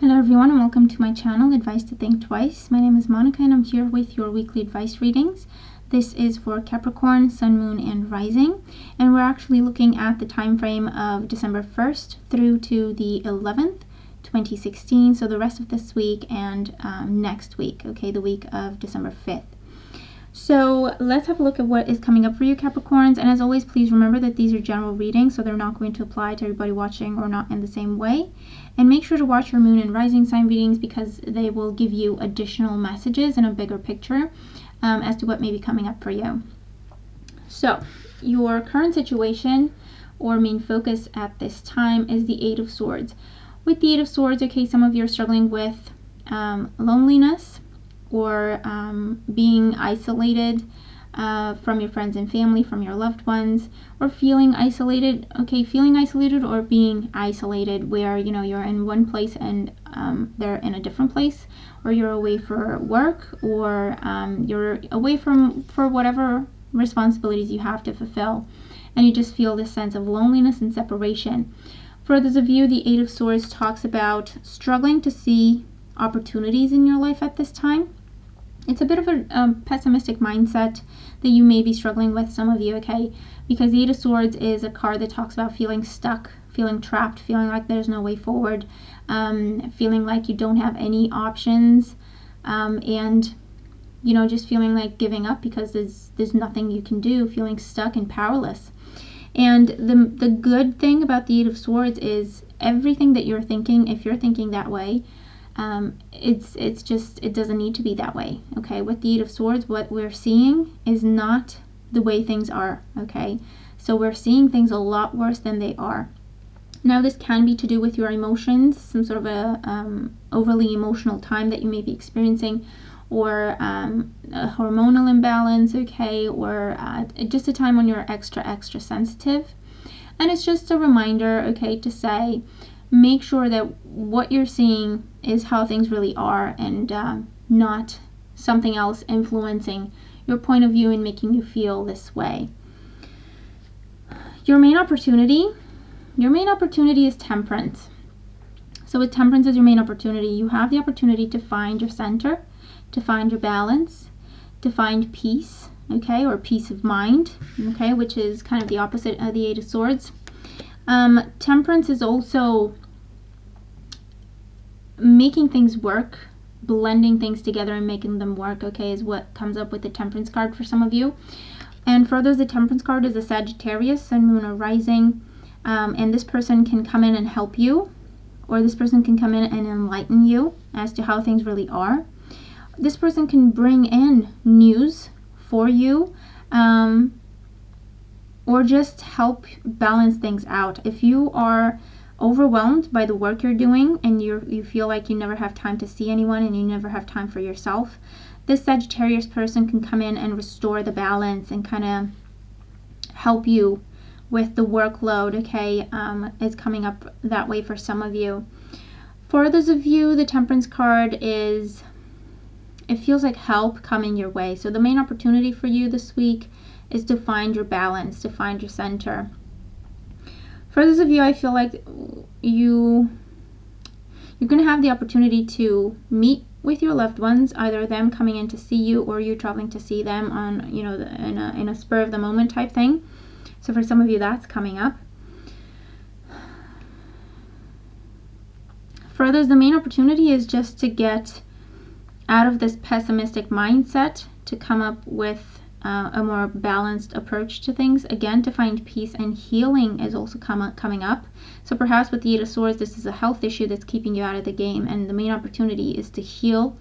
Hello everyone and welcome to my channel, Advice to Think Twice. My name is Monica and I'm here with your weekly advice readings. This is for Capricorn, Sun, Moon, and Rising. And we're actually looking at the time frame of December 1st through to the 11th, 2016. So the rest of this week and next week, okay, the week of December 5th. So let's have a look at what is coming up for you, Capricorns. And as always, please remember that these are general readings, so they're not going to apply to everybody watching or not in the same way. And make sure to watch your moon and rising sign readings because they will give you additional messages and a bigger picture as to what may be coming up for you. So your current situation or main focus at this time is the Eight of Swords. With the Eight of Swords, okay, some of you are struggling with loneliness, or being isolated from your friends and family, from your loved ones, or feeling isolated, okay, feeling isolated or being isolated where, you know, you're in one place and they're in a different place, or you're away for work, or you're away for whatever responsibilities you have to fulfill, and you just feel this sense of loneliness and separation. For those of you, the Eight of Swords talks about struggling to see opportunities in your life at this time. It's a bit of a pessimistic mindset that you may be struggling with, some of you, okay? Because the Eight of Swords is a card that talks about feeling stuck, feeling trapped, feeling like there's no way forward, feeling like you don't have any options, and, you know, just feeling like giving up because there's nothing you can do, feeling stuck and powerless. And the good thing about the Eight of Swords is everything that you're thinking, if you're thinking that way, it's just, it doesn't need to be that way, okay? With the Eight of Swords, what we're seeing is not the way things are, okay? So we're seeing things a lot worse than they are. Now, this can be to do with your emotions, some sort of a overly emotional time that you may be experiencing, or a hormonal imbalance, okay? Or just a time when you're extra sensitive. And it's just a reminder, okay, to say, make sure that what you're seeing is how things really are, and not something else influencing your point of view and making you feel this way. Your main opportunity is temperance. So with temperance as your main opportunity, you have the opportunity to find your center, to find your balance, to find peace, okay, or peace of mind, okay, which is kind of the opposite of the Eight of Swords. Temperance is also making things work, blending things together and making them work, okay, is what comes up with the Temperance card for some of you. And for others, the Temperance card is a Sagittarius, Sun, Moon, or Rising, and this person can come in and help you, or this person can come in and enlighten you as to how things really are. This person can bring in news for you, or just help balance things out. If you are overwhelmed by the work you're doing and you feel like you never have time to see anyone and you never have time for yourself, this Sagittarius person can come in and restore the balance and kind of help you with the workload, okay? Is coming up that way for some of you. For others of you, the Temperance card is, it feels like help coming your way. So the main opportunity for you this week is to find your balance, to find your center. For those of you, I feel like you're going to have the opportunity to meet with your loved ones, either them coming in to see you or you traveling to see them on, you know, in a spur of the moment type thing. So for some of you, that's coming up. For others, the main opportunity is just to get out of this pessimistic mindset, to come up with a more balanced approach to things, again, to find peace and healing is also coming up. So perhaps with the Eight of Swords, this is a health issue that's keeping you out of the game, and the main opportunity is to heal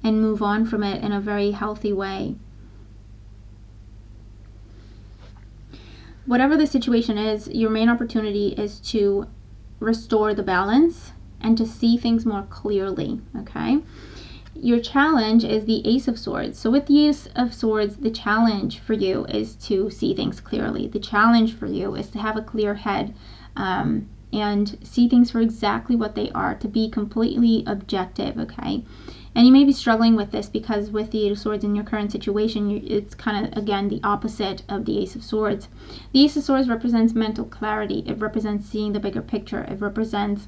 and move on from it in a very healthy way. Whatever the situation is, your main opportunity is to restore the balance and to see things more clearly, okay? Your challenge is the Ace of Swords. So with the Ace of Swords, the challenge for you is to see things clearly. The challenge for you is to have a clear head and see things for exactly what they are, to be completely objective, okay? And you may be struggling with this because with the Eight of Swords in your current situation, it's kind of, again, the opposite of the Ace of Swords. The Ace of Swords represents mental clarity. It represents seeing the bigger picture. It represents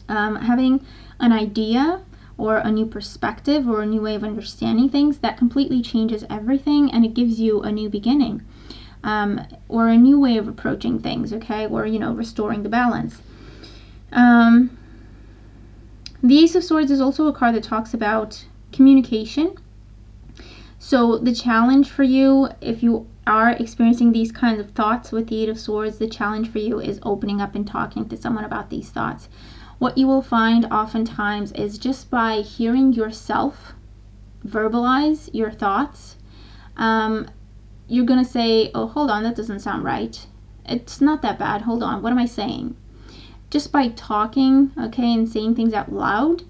having an idea or a new perspective or a new way of understanding things that completely changes everything, and it gives you a new beginning, or a new way of approaching things, okay, or restoring the balance. The Ace of Swords is also a card that talks about communication. So the challenge for you, if you are experiencing these kinds of thoughts with the Eight of Swords, the challenge for you is opening up and talking to someone about these thoughts. What you will find oftentimes is just by hearing yourself verbalize your thoughts, you're going to say, oh, hold on, that doesn't sound right. It's not that bad. Hold on, what am I saying? Just by talking, okay, and saying things out loud,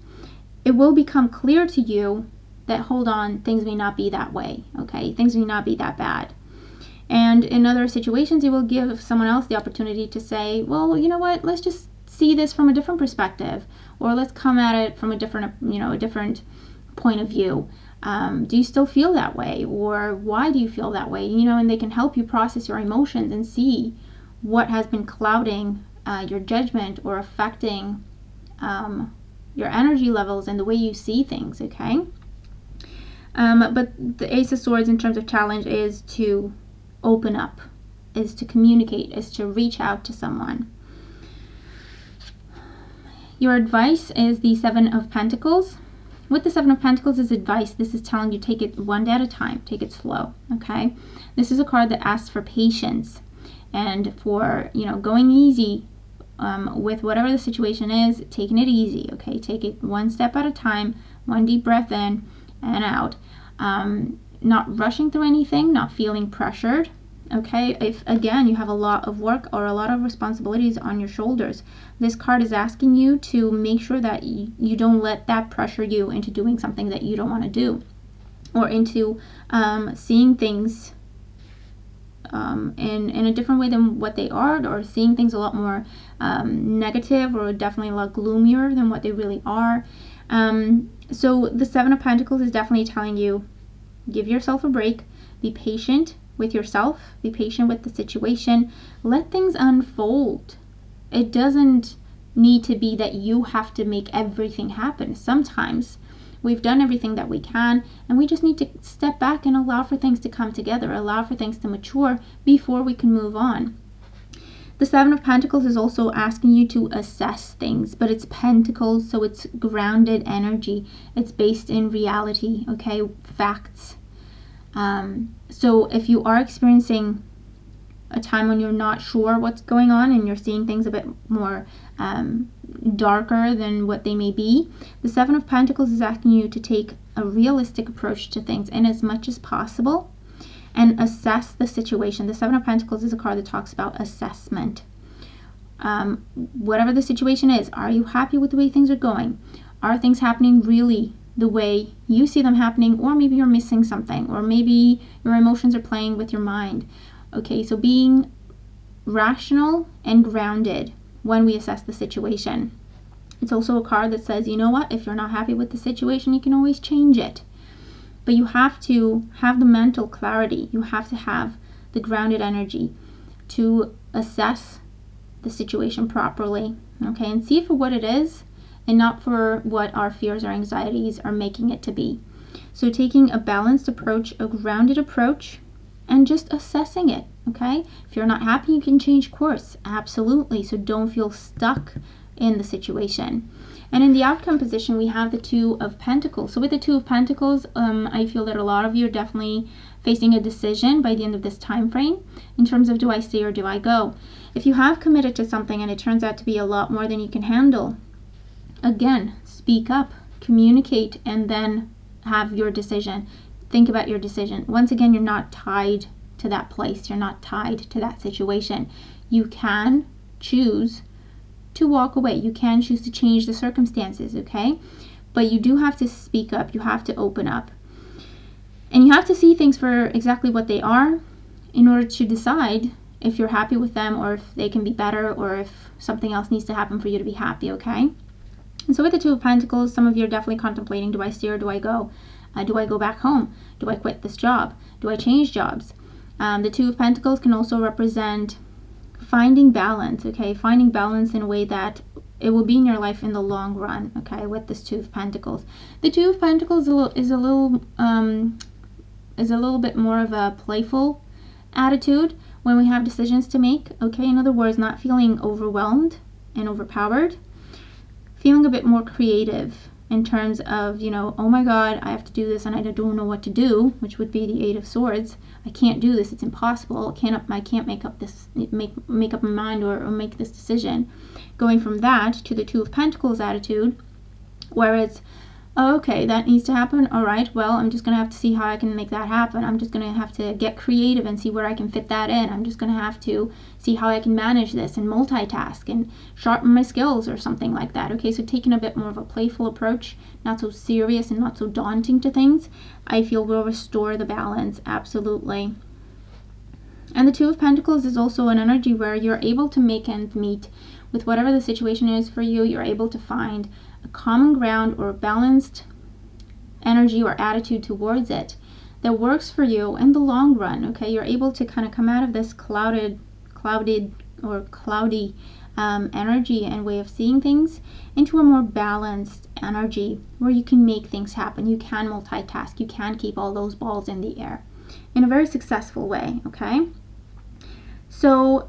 it will become clear to you that, hold on, things may not be that way, okay? Things may not be that bad. And in other situations, it will give someone else the opportunity to say, well, you know what, let's just see this from a different perspective, or let's come at it from a different point of view. Do you still feel that way, or why do you feel that way? And they can help you process your emotions and see what has been clouding your judgment or affecting your energy levels and the way you see things, okay? But the Ace of Swords in terms of challenge is to open up, is to communicate, is to reach out to someone. Your advice is the Seven of Pentacles. With the Seven of Pentacles as advice, this is telling you take it one day at a time, take it slow, okay? This is a card that asks for patience and for, going easy with whatever the situation is, taking it easy, okay? Take it one step at a time, one deep breath in and out. Not rushing through anything, not feeling pressured, okay? If, again, you have a lot of work or a lot of responsibilities on your shoulders, this card is asking you to make sure that you don't let that pressure you into doing something that you don't want to do, or into seeing things in a different way than what they are, or seeing things a lot more negative, or definitely a lot gloomier than what they really are. So the Seven of Pentacles is definitely telling you, give yourself a break, be patient with yourself, be patient with the situation, let things unfold. It doesn't need to be that you have to make everything happen. Sometimes we've done everything that we can, and we just need to step back and allow for things to come together, allow for things to mature before we can move on. The Seven of Pentacles is also asking you to assess things, but it's pentacles, so it's grounded energy. It's based in reality, okay, facts. So if you are experiencing a time when you're not sure what's going on and you're seeing things a bit more darker than what they may be, the Seven of Pentacles is asking you to take a realistic approach to things in as much as possible and assess the situation. The Seven of Pentacles is a card that talks about assessment. Whatever the situation is, are you happy with the way things are going? Are things happening really the way you see them happening, or maybe you're missing something, or maybe your emotions are playing with your mind? Okay, so being rational and grounded when we assess the situation. It's also a card that says, you know what, if you're not happy with the situation, you can always change it. But you have to have the mental clarity. You have to have the grounded energy to assess the situation properly, okay, and see it for what it is and not for what our fears or anxieties are making it to be. So taking a balanced approach, a grounded approach, and just assessing it, okay? If you're not happy, you can change course, absolutely. So don't feel stuck in the situation. And in the outcome position, we have the Two of Pentacles. So with the Two of Pentacles, I feel that a lot of you are definitely facing a decision by the end of this time frame in terms of, do I stay or do I go? If you have committed to something and it turns out to be a lot more than you can handle, again, speak up, communicate, and then have your decision. Think about your decision. Once again, you're not tied to that place. You're not tied to that situation. You can choose to walk away. You can choose to change the circumstances, okay? But you do have to speak up. You have to open up. And you have to see things for exactly what they are in order to decide if you're happy with them, or if they can be better, or if something else needs to happen for you to be happy, okay? And so with the Two of Pentacles, some of you are definitely contemplating, do I stay or do I go? Do I go back home? Do I quit this job? Do I change jobs? The Two of Pentacles can also represent finding balance, okay? Finding balance in a way that it will be in your life in the long run, okay, with this Two of Pentacles. The Two of Pentacles is a little bit more of a playful attitude when we have decisions to make, okay? In other words, not feeling overwhelmed and overpowered, feeling a bit more creative in terms of, you know, oh my God, I have to do this and I don't know what to do, which would be the Eight of Swords. I can't do this, it's impossible. I can't make up my mind or make this decision. Going from that to the Two of Pentacles attitude, where it's, oh, okay, that needs to happen. All right, well, I'm just going to have to see how I can make that happen. I'm just going to have to get creative and see where I can fit that in. I'm just going to have to see how I can manage this and multitask and sharpen my skills or something like that. Okay, so taking a bit more of a playful approach, not so serious and not so daunting to things, I feel will restore the balance, absolutely. And the Two of Pentacles is also an energy where you're able to make ends meet with whatever the situation is for you. You're able to find a common ground or a balanced energy or attitude towards it that works for you in the long run, okay? You're able to kind of come out of this cloudy energy and way of seeing things into a more balanced energy where you can make things happen. You can multitask. You can keep all those balls in the air in a very successful way, okay? So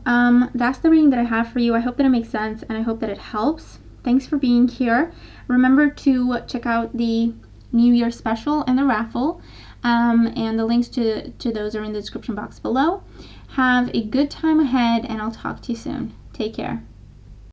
that's the reading that I have for you. I hope that it makes sense and I hope that it helps. Thanks for being here. Remember to check out the New Year special and the raffle, and the links to those are in the description box below. Have a good time ahead, and I'll talk to you soon. Take care.